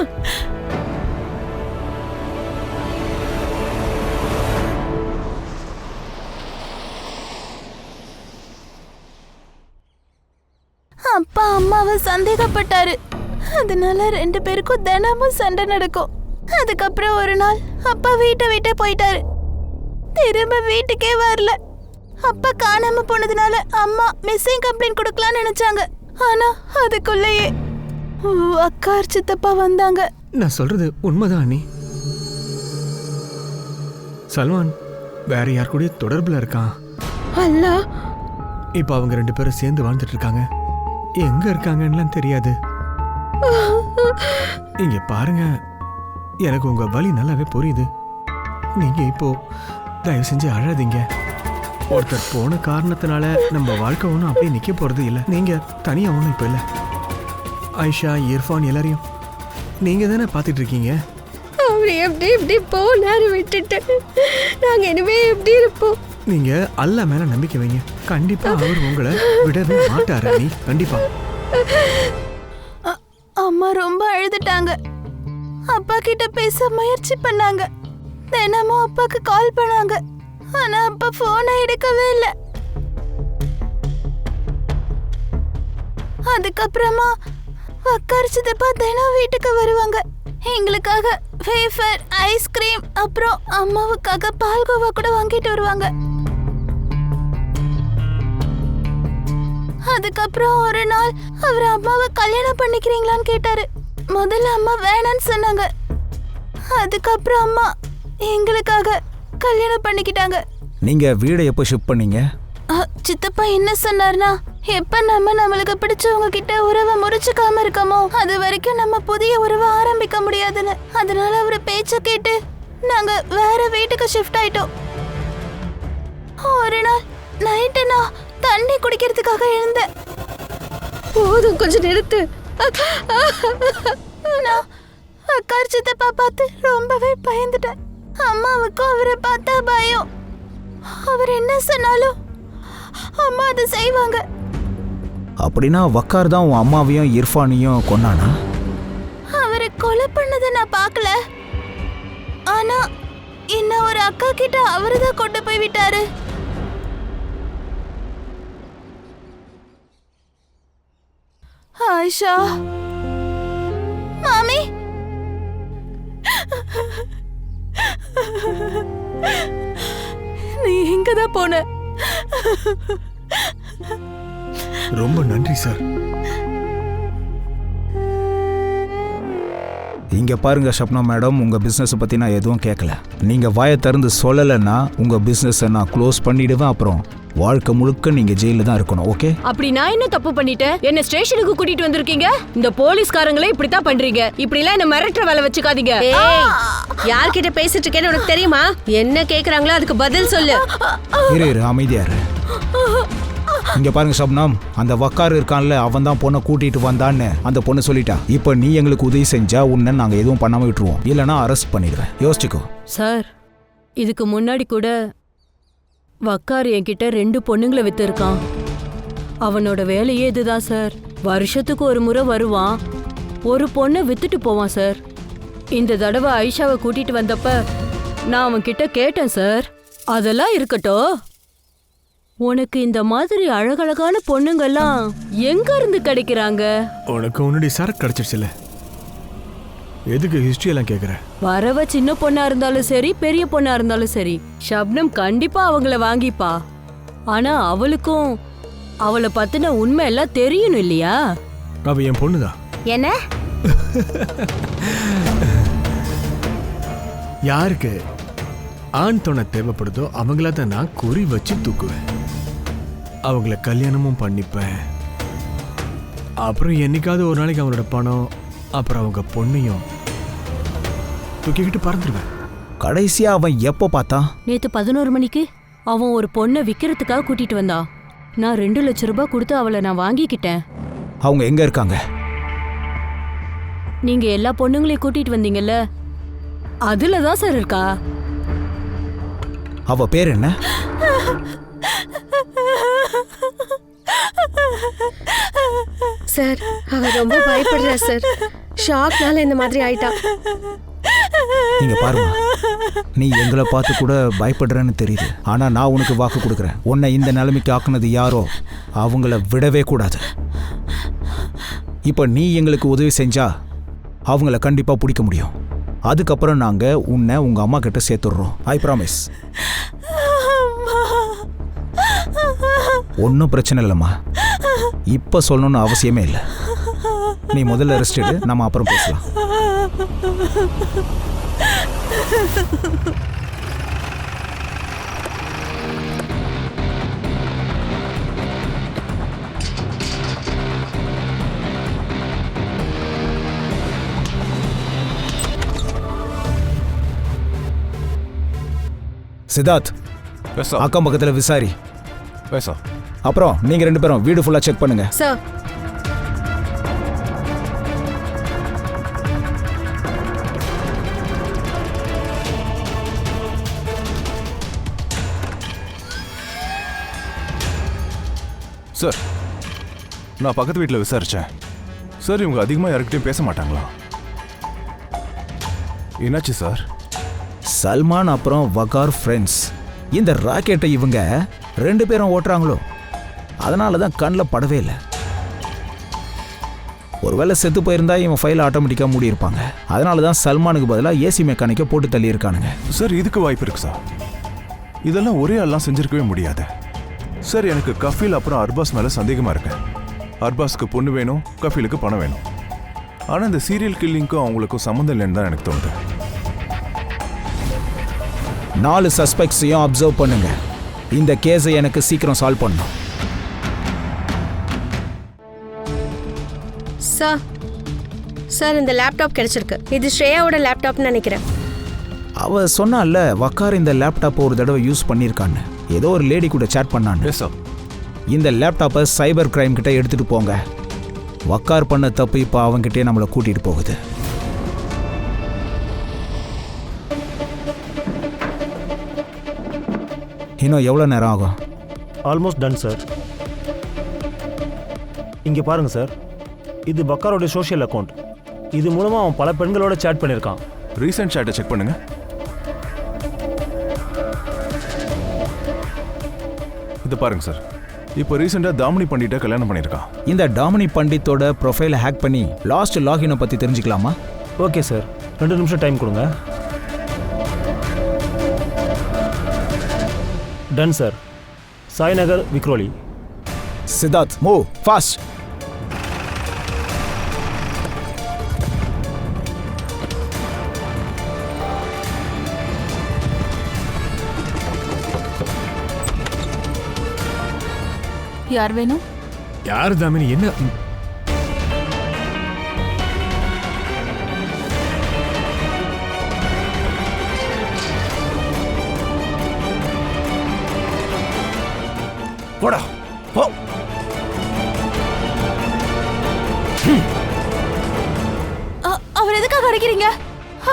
அப்பா அம்மாவை சந்தேகப்பட்டாரு. அதனால 2 பேருக்கும் தினமும் சண்டை நடக்கும். அதுக்கப்புறம் ஒரு நாள் அப்பா வீட்டை விட்டு போயிட்டாரு. திரும்ப வீட்டுக்கே வரல. அப்பா காணாம போனதுனால அம்மா மிஸ்ஸிங் கம்ப்ளைண்ட் கொடுக்கலாம்னு நினைச்சாங்க. ஆனா அதுக்குள்ளேயே அக்கார் சித்தப்பா வந்தாங்க. நான் சொல்றது உண்மைதான் அண்ணி. சல்மான் வேற யார் கூட தொடர்புல இருக்கான். அல்லா, இப்ப அவங்க 2 பேரும் சேர்ந்து வாழ்ந்துட்டு இருக்காங்க. எங்க இருக்காங்கன்னு தெரியாது. இங்க பாருங்க, எனக்கு உங்க வலி நல்லாவே புரியுது. நீங்க இப்போ தயவு செஞ்சு அழாதீங்க. ஒருத்தர் போன காரணத்தினால நம்ம வாழ்க்கை ஒன்றும் அப்படியே நிக்க போறது இல்லை. நீங்க தனியா ஒன்றும் இப்ப இல்லை. ஆயிஷா, இர்ஃபான் எல்லாரையும் நீங்க தானே பார்த்துட்டு இருக்கீங்க. அவரு எப்படி போனாரு விட்டுட்டு. நாங்க இனிமே எப்படி இருப்போம்? நீங்க அல்லாஹ் மேல நம்பிக்கை வைங்க. கண்டிப்பா அவர் உங்களை விடவே மாட்டாரு. நீ கண்டிப்பா. அம்மா ரொம்ப அழுதுட்டாங்க. அப்பா கிட்ட பேச முயற்சி பண்ணாங்க. தினமும் அப்பாக்கு கால் பண்ணாங்க. ஆனா அப்பா போனை எடுக்கவே இல்லை. அதுக்கப்புறமா வக்கார் சித்தப்பா தினம் வீட்டுக்கு வருவாங்க. எங்களுக்காக வேஃபர், ஐஸ்கிரீம், அப்புறம் அம்மாவுக்காக பால்கோவா கூட வாங்கிட்டு வருவாங்க. அதுக்கப்புறம் ஒரு நாள் அவர் அம்மாவை கல்யாணம் பண்ணிக்கிறீங்களான்னு கேட்டாரு. முதல்ல அம்மா வேணான்னு சொன்னாங்க. அதுக்கப்புறம் அம்மா எங்களுக்காக கல்யாணம் பண்ணிக்கிட்டாங்க. நீங்க வீடை எப்போ ஷிஃப்ட் பண்ணீங்க? சித்தப்பா என்ன சொன்னார்னா, எப்ப நம்மளுக்கு பிடிச்சவங்க கிட்ட உறவை முறிச்சுக்காம இருக்கமோ அது வரைக்கும் நம்ம புதிய உறவை ஆரம்பிக்க முடியாதுன்னு. அதனால அவர் பேச்ச கேட்டு நாங்க வேற வீட்டுக்கு ஷிஃப்ட் ஆயிட்டோம். ஒரு நாள் நைட்டு நான் தண்ணி குடிக்கிறதுக்காக எழுந்தேன். போதும், கொஞ்சம் நிறுத்து. நான் வக்கார் சித்தப்பா பார்த்து ரொம்பவே பயந்துட்டேன். அம்மாவுக்கும் அவரை பார்த்தா பயம். அவர் என்ன சொன்னாலும் அம்மா அதை செய்வாங்க. அப்படின்னா வக்கார் தான் உன் அம்மாவையும் இர்ஃபானையும் கொன்னானா? அவரை கொலை பண்ணதை நான் பார்க்கல. ஆனா என்ன ஒரு அக்கா கிட்ட அவரு தான் கொண்டு போய் விட்டாரு. ஆயிஷா, மாமி, நீ எங்கதான் போன? ரொம்ப நன்றி சார். இங்க பாருங்க ஷப்னா மேடம், உங்க பிசினஸ் பத்தி நான் எதுவும் கேட்கல. நீங்க வாயை திறந்து சொல்லலைன்னா உங்க பிசினஸை நான் க்ளோஸ் பண்ணிடுவேன். அப்புறம் வாழ்க்கை முழுக்க நீங்க ஜெயில தான் இருக்கணும். ஓகே? அப்படி நான் என்ன தப்பு பண்ணிட்டேன்? என்ன ஸ்டேஷனுக்கு கூட்டிட்டு வந்திருக்கீங்க? இந்த போலீஸ்காரங்களே இப்படித்தான் பண்றீங்க. இப்படி எல்லாம் என்ன மிரட்டுற வேலை வச்சுக்காதீங்க. யார்கிட்ட பேசிட்டு இருக்கேன்னு உனக்கு தெரியுமா? என்ன கேக்குறாங்களோ அதுக்கு பதில் சொல்லு. இரு அமைதியா இரு. இங்க பாருங்க ஷப்னாம், அந்த வக்கார் இருக்கான்ல, அவன் தான் பொண்ணை கூட்டிட்டு வந்தான்னு அந்த பொண்ணு சொல்லிட்டா. இப்ப நீ எங்களுக்கு உதவி செஞ்சா உன்னை நாங்க எதுவும் பண்ணாம விட்டுருவோம், இல்லைன்னா அரெஸ்ட் பண்ணிடுவேன். யோசிச்சுக்கோ. சார், இதுக்கு முன்னாடி கூட வக்கார் என்கிட்ட 2 பொண்ணுங்களை வித்து இருக்கான். அவனோட வேலையே இதுதான் சார். வருஷத்துக்கு ஒரு முறை வருவான், ஒரு பொண்ணை வித்துட்டு போவான் சார். இந்த தடவை ஐஷாவை கூட்டிட்டு வந்தப்ப நான் அவன் கிட்ட கேட்டேன் சார், அதெல்லாம் இருக்கட்டும், உனக்கு இந்த மாதிரி அழகழகான பொண்ணுங்கெல்லாம் எங்க இருந்து கிடைக்கிறாங்க? உனக்கு உன்னுடைய சரக்கு கிடைச்சிருச்சுல, எதுக்கு ஹிஸ்டரி எல்லாம் கேக்குற? வரவ சின்ன பொண்ணா இருந்தாலும் சரி, பெரிய பொண்ணா இருந்தாலும் சரி, ஷப்னம் கண்டிப்பா அவங்கள வாங்கிப்பா. ஆனா அவளுக்கும் அவளை பத்தின உண்மை எல்லாம் தெரியணும் இல்லையா? அவ என் பொண்ணுதான். என்ன? யாருக்கு ஆண் துணை தேவைப்படுதோ அவங்கள தான் நான் குறி வச்சு தூக்குவேன். அவங்கள கல்யாணமும் பண்ணிப்பேன். அப்புறம் என்னைக்காவது ஒரு நாளைக்கு அவங்களோட பணம், அப்புறம் அவங்க பொண்ணையும் தூக்கிக்கிட்டு பறந்துடுவேன். கடைசியா அவன் எப்போ பார்த்தான்? நேத்து 11 மணிக்கு அவன் ஒரு பொண்ணை விக்கிறதுக்காக கூட்டிட்டு வந்தான். நான் 2 லட்சம் ரூபாய் கொடுத்து அவளை நான் வாங்கிக்கிட்டேன். அவங்க எங்க இருக்காங்க? நீங்க எல்லா பொண்ணுங்களையும் கூட்டிட்டு வந்தீங்கல்ல, அதுலதான் சார் இருக்கா. அவ பேர் என்ன? சார், அவ ரொம்ப பயப்படுறா சார். ஷாக்னால இந்த மாதிரி ஆயிட்டா. நீங்க பாருங்க, நீ எங்களை பார்த்து கூட பயப்படுறன்னு தெரியுது. ஆனா நான் உனக்கு வாக்கு கொடுக்குறேன், உன்னை இந்த நிலைமைக்கு ஆக்குனது யாரோ அவங்கள விடவே கூடாது. இப்ப நீ எங்களுக்கு உதவி செஞ்சா அவங்கள கண்டிப்பா பிடிக்க முடியும். அதுக்கப்புறம் நாங்க உன்னை உங்க அம்மா கிட்ட சேர்த்துடுறோம். I promise. ஒன்றும் பிரச்சனை இல்லைம்மா, இப்ப சொல்லணும்னு அவசியமே இல்லை. நீ முதல்ல ரெஸ்ட் எடு, நம்ம அப்புறம் பேசலாம். சித்தார்த், அக்கம் பக்கத்துல விசாரி. அப்புறம் நீங்க 2 பேரும் வீடு ஃபுல்லா செக் பண்ணுங்க. சார், சார், நான் பக்கத்து வீட்டில் விசாரிச்சேன் சார். இவங்க அதிகமாக யாருக்கிட்டையும் பேச மாட்டாங்களா? என்னாச்சு சார்? சல்மான் அப்புறம் வகார் ஃப்ரெண்ட்ஸ். இந்த ராக்கெட்டை இவங்க 2 பேரும் ஓட்டுறாங்களோ, அதனால தான் கண்ணில் படவே இல்லை. ஒருவேளை செத்து போயிருந்தா இவன் ஃபைல் ஆட்டோமேட்டிக்காக மூடியிருப்பாங்க. அதனால தான் சல்மானுக்கு பதிலாக ஏசி மெக்கானிக்கை போட்டு தள்ளியிருக்கானுங்க. சார் இதுக்கு வாய்ப்பு இருக்கு சார். இதெல்லாம் ஒரே ஆள்லாம் செஞ்சிருக்கவே முடியாது சார். எனக்கு கஃபீல் அப்புறம் அர்பாஸ் மேலே சந்தேகமாக இருக்கு. அர்பாஸ்க்கு பொண்ணு வேணும், கஃபீலுக்கு பணம் வேணும். ஆனால் இந்த சீரியல் கில்லிங்க்கும் அவங்களுக்கும் சம்மந்தம் இல்லைன்னு தான் எனக்கு தோணுது. 4 சஸ்பெக்ட்ஸையும் அப்சர்வ் பண்ணுங்க. இந்த கேஸை எனக்கு சீக்கிரம் சால்வ் பண்ணணும். சார் இந்த லேப்டாப் கிடைச்சிருக்கு. இது ஸ்ரேயாவோட லேப்டாப்னு நினைக்கிறேன். அவ சொன்னால வக்கார் இந்த லேப்டாப்பை ஒரு தடவை யூஸ் பண்ணியிருக்கான்னு. ஏதோ ஒரு லேடி கூட சேட் பண்ணான்னு. சார் இந்த லேப்டாப்பை சைபர் கிரைம் கிட்ட எடுத்துட்டு போங்க. வக்கார் பண்ண தப்பு இப்போ அவங்கிட்டே நம்மளை கூட்டிட்டு போகுது. இன்னும் எவ்வளோ நேரம் ஆகும்? Almost done sir. இங்கே பாருங்கள் சார், இது வக்காரோட சோஷியல் அக்கௌண்ட். இது மூலமாக அவன் பல பெண்களோட சேட் பண்ணியிருக்கான். ரீசெண்ட் சாட்டை செக் பண்ணுங்க. இது பாருங்க சார், இப்போ ரீசெண்டாக தாமினி பண்டிட்டை கல்யாணம் பண்ணியிருக்கான். இந்த டாமினி பண்டித்தோட ப்ரொஃபைலை ஹேக் பண்ணி லாஸ்ட் லாகினை பற்றி தெரிஞ்சுக்கலாமா? ஓகே சார், 2 நிமிஷம் டைம் கொடுங்க. Ton sir. Sainagar Vikhroli. Siddharth move fast. யார் வேணும்? யார் தாமினி? என்ன போடா போ. அவர் எதுக்காக அடிக்கிறீங்க?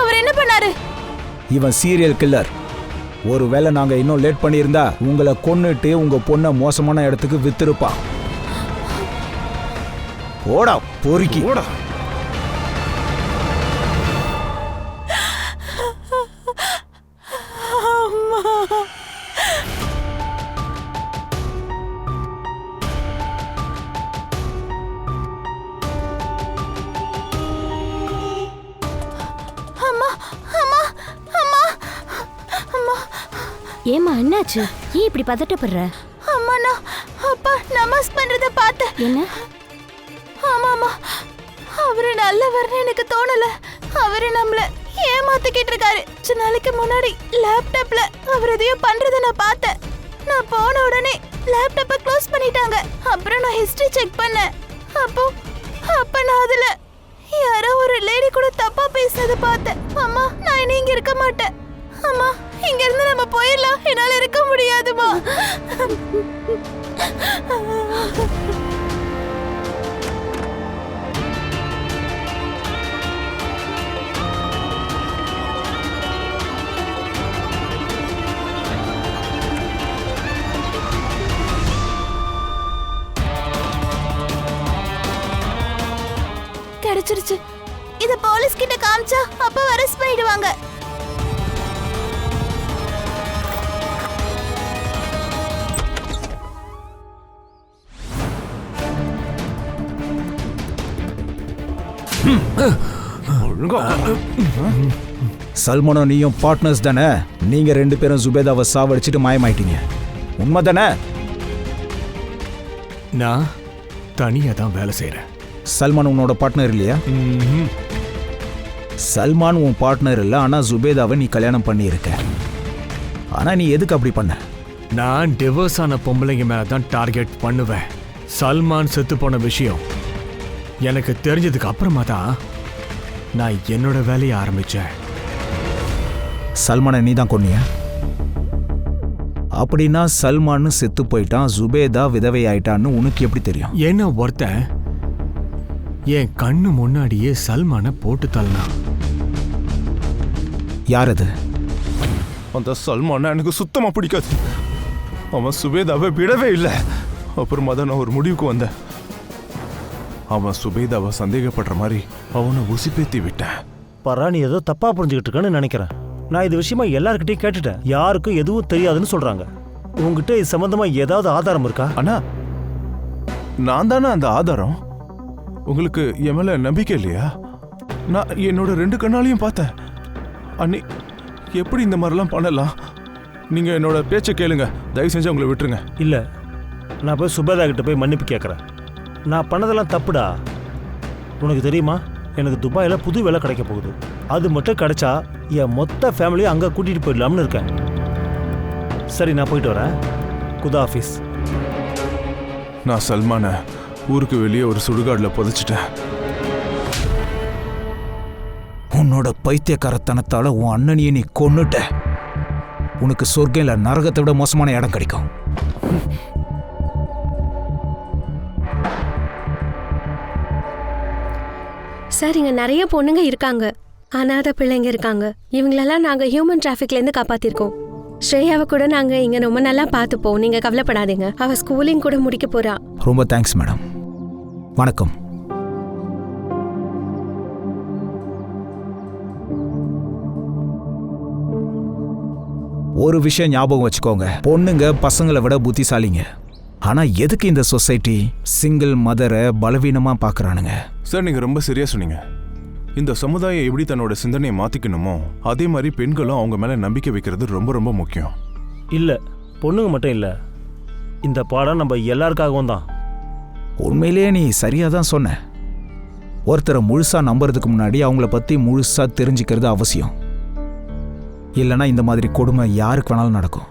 அவர் என்ன பண்ணாரு? இவன் சீரியல் கில்லர். ஒருவேளை நாங்க இன்னும் லேட் பண்ணியிருந்தா உங்களை கொன்னுட்டு உங்க பொண்ணை மோசமான இடத்துக்கு வித்திருப்பான். போடா பொறுக்கி. போடா. ஏமா என்னாச்சு? ஏன் இப்படி பதட்டப்படுற? அம்மா நான் அப்பா நமாஸ் பண்றத பார்த்தேன். என்ன? ஆமாமா, அவரு நல்லவர்னு எனக்கு தோணல. அவரு நம்மள ஏமாத்திக்கிட்டு இருக்காரு. சில நாளைக்கு முன்னாடி லேப்டாப்ல அவர் எதையோ பண்றத நான் பார்த்தேன். நான் போன உடனே லேப்டாப்பை க்ளோஸ் பண்ணிட்டாங்க. அப்புறம் நான் ஹிஸ்டரி செக் பண்ணேன். அப்ப நான் அதுல யாரோ ஒரு லேடி கூட தப்பா பேசுனதை பார்த்தேன். அம்மா நான் இனி இங்க இருக்க மாட்டேன். அம்மா இங்க இருந்து நம்ம போயிடலாம். என்னால இருக்க முடியாதுமா. கிடைச்சிருச்சு. இத போலீஸ் கிட்ட காமிச்சா அப்ப அரெஸ்ட் பண்ணிடுவாங்க. சல்மானும் நீயும் பார்ட்னர்ஸ் தானே? நீங்க 2 பேரும் ஜுபேதாவை சாவடிச்சிட்டு மாயமாயிட்டீங்க, உண்மைதானே? நான் தனியா தான் வேலை செய்யறேன். சல்மான் உன்னோட பார்ட்னர் இல்லையா? சல்மான் உன் பார்ட்னர் இல்லை, ஆனா ஜுபேதாவை நீ கல்யாணம் பண்ணியிருக்க. ஆனா நீ எதுக்கு அப்படி பண்ண? நான் டிவோர்ஸ் ஆன பொம்பளைங்க மேல தான் டார்கெட் பண்ணுவேன். சல்மான் செத்து போன விஷயம் எனக்கு தெரிஞ்சதுக்கு அப்புறமா தான் நான் என்னோட வேலையை ஆரம்பிச்சேன். சல்மானை நீ தான் கொன்னியா? அப்படின்னா சல்மான் செத்து போயிட்டான், ஜுபேதா விதவை ஆயிட்டான்னு உனக்கு எப்படி தெரியும்? ஏன்னா ஒருத்தன் என் கண்ணு முன்னாடியே சல்மானை போட்டு தள்ளினான். யார் அது? அந்த சல்மானை எனக்கு சுத்தமா பிடிக்காது. அவன் சுபேதாவை விடவே இல்லை. அப்புறமா தான் நான் ஒரு முடிவுக்கு வந்தேன். அவன் சுபேதாவை சந்தேகப்படுற மாதிரி அவனை உசிப்பேத்தி விட்டேன். பரா நீ ஏதோ தப்பா புரிஞ்சுக்கிட்டு இருக்கன்னு நினைக்கிறேன். நான் இது விஷயமா எல்லார்கிட்டையும் கேட்டுட்டேன், யாருக்கும் எதுவும் தெரியாதுன்னு சொல்றாங்க. உங்ககிட்ட இது சம்பந்தமா ஏதாவது ஆதாரம் இருக்கா? அண்ணா, நான் தானே அந்த ஆதாரம். உங்களுக்கு என் மேல நம்பிக்கை இல்லையா? நான் என்னோட 2 கண்ணாலையும் பார்த்தேன். அண்ணி எப்படி இந்த மாதிரிலாம் பண்ணலாம்? நீங்க என்னோட பேச்சை கேளுங்க, தயவு செஞ்சு உங்களை விட்டுருங்க. இல்ல, நான் போய் சுபேதா கிட்ட போய் மன்னிப்பு கேட்குறேன். நான் பண்ணதெல்லாம் தப்புடா. உனக்கு தெரியுமா, எனக்கு துபாயில் புது வேலை கிடைக்க போகுது. அது மட்டும் கிடைச்சா என் மொத்த ஃபேமிலியை அங்கே கூட்டிகிட்டு போயிடலாம்னு இருக்கேன். சரி, நான் போயிட்டு வரேன். குதா ஆஃபீஸ். நான் சல்மானை ஊருக்கு வெளியே ஒரு சுடுகாடில் புதைச்சிட்டேன். உன்னோட பைத்தியக்காரத்தனத்தால உன் அண்ணனையே நீ கொன்னுட்ட. உனக்கு சொர்க்கம் இல்ல நரகத்தை விட மோசமான இடம் கிடைக்கும். சார், இங்க நிறைய பொண்ணுங்க இருக்காங்க, அனாதை பிள்ளைங்க இருக்காங்க. இவங்களெல்லாம் நாங்க ஹியூமன் டிராஃபிக்ல இருந்து காப்பாத்திருக்கோம். ஸ்ரேயாவை கூட நாங்க இங்க ரொம்ப நல்லா பார்த்துப்போம், நீங்க கவலைப்படாதீங்க. அவ ஸ்கூலிங் கூட முடிக்க போறா. ரொம்ப தேங்க்ஸ் மேடம். வணக்கம். ஒரு விஷயம் ஞாபகம் வச்சுக்கோங்க, பொண்ணுங்க பசங்களை விட புத்திசாலிங்க. ஆனா எதுக்கு இந்த சொசைட்டி சிங்கிள் மதரை பலவீனமா பாக்குறானுங்க? சார், நீங்க ரொம்ப சரியா சொன்னீங்க. இந்த சமுதாயம் எப்படி தன்னோட சிந்தனையை மாத்திக்கணுமோ அதே மாதிரி பெண்களும் அவங்க மேல நம்பிக்கை வைக்கிறது ரொம்ப ரொம்ப முக்கியம். இல்ல, பொண்ணுங்க மட்டும் இல்ல, இந்த பாடம் நம்ம எல்லாருக்காகவும் தான். உண்மையிலேயே நீ சரியா தான் சொன்ன. ஒருத்தரை முழுசா நம்புறதுக்கு முன்னாடி அவங்கள பத்தி முழுசா தெரிஞ்சுக்கிறது அவசியம். இல்லைன்னா இந்த மாதிரி கொடுமை யாருக்கு வேணாலும் நடக்கும்.